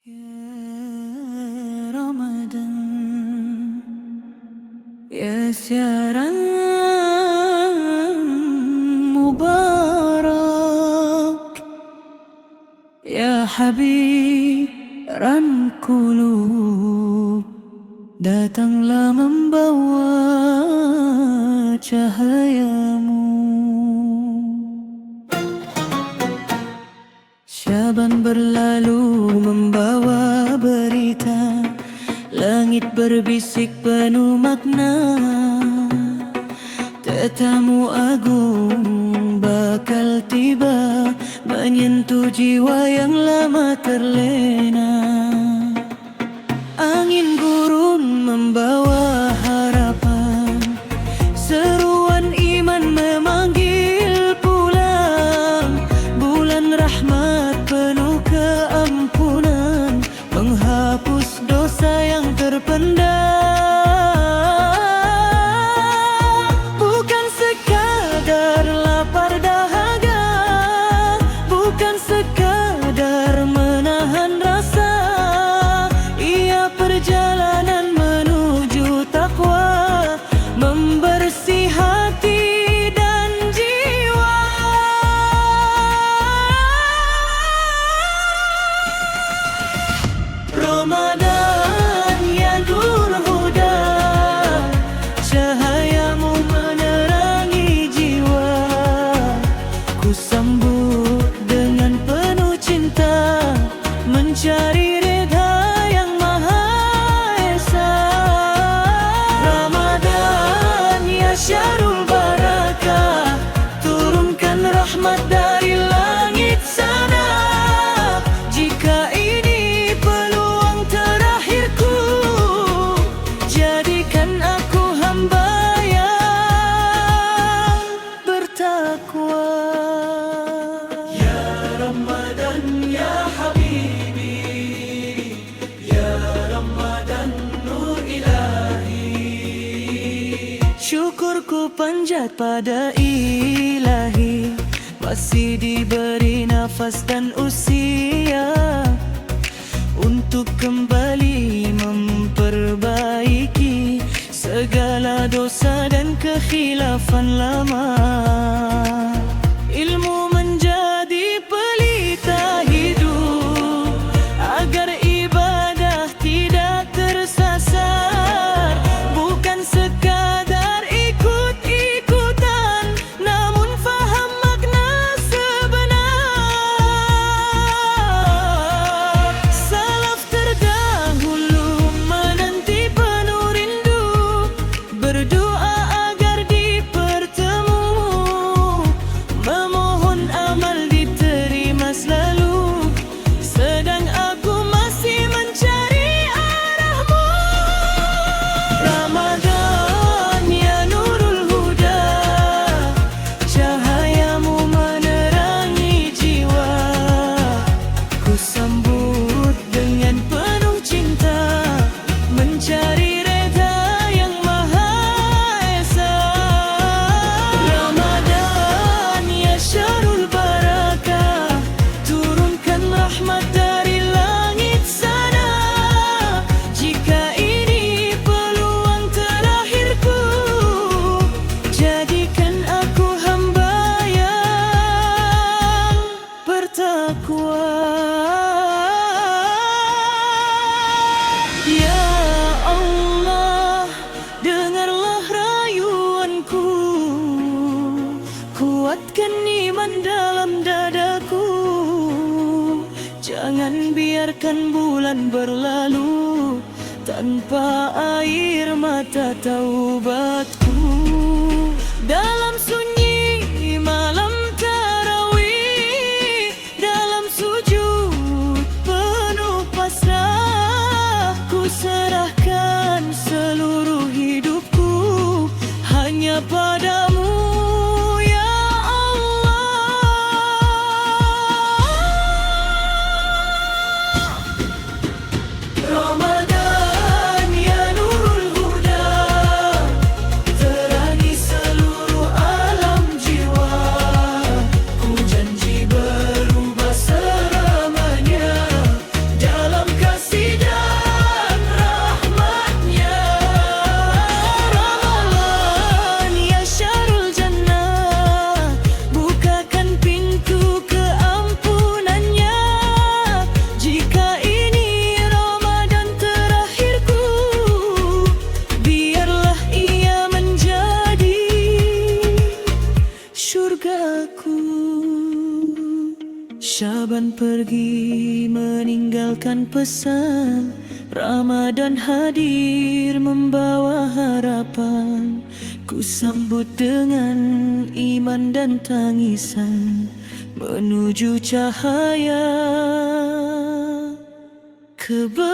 Ya Ramadan, ya siaran mubarak, ya habiran qulub, datanglah membawa cahayamu. Syaban berlalu membawa berita, langit berbisik penuh makna. Tetamu agung bakal tiba, menyentuh jiwa yang lama terlena. Angin gurun membawa harapan, seruan iman memanggil pulang. Bulan rahmat penuh keampunan, menghapus dosa yang terpendam. Bukan sekadar lapar dahaga, bukan sekadar menahan rasa. Ia perjalanan menuju takwa, membersih hati dan jiwa. Ramadan ya nur huda, cahayamu menerangi jiwa. Ku sambut dengan penuh cinta, mencari reda yang Maha Esa. Ramadan ya syahrul barakah, turunkan rahmat dari langit sana. Jika ini peluang terakhirku, jadikan aku hamba yang bertakwa. Ya Ramadan ya habibi, ya Ramadan nur ilahi. Syukurku panjat pada ilahi, masih diberi nafas dan usia untuk kembali memperbaiki segala dosa dan kekhilafan lama. Ilmu menjadi pelita hidup, agar ibadah tidak tersasar. Bukan sekadar ikut-ikutan, namun faham makna sebenar. Salaf terdahulu menanti penuh rindu, berdoa agar dipertemu, memohon amal diterima selalu. Sedang aku masih mencari arahmu. Ramadan ya nurul huda, cahayamu menerangi jiwa. Ku sambut dengan penuh cinta, mencari reda yang Maha Esa. Ramadan ya syahrul barakah, turunkan rahmat dari langit sana. Jika ini peluang terakhirku, jadikan aku hamba yang bertakwa. Ya Allah, dengarlah rayuanku, kuatkan iman dalam dadaku. Jangan biarkan bulan berlalu tanpa air mata taubatku. Dalam sunyi malam tarawih, dalam sujud penuh pasrah, ku serahkan seluruh hidupku hanya padamu. Ya Allah. Ramadan ya nurul huda, terangi seluruh Syaban pergi meninggalkan pesan, Ramadan hadir membawa harapan. Ku sambut dengan iman dan tangisan menuju cahaya keberkatan.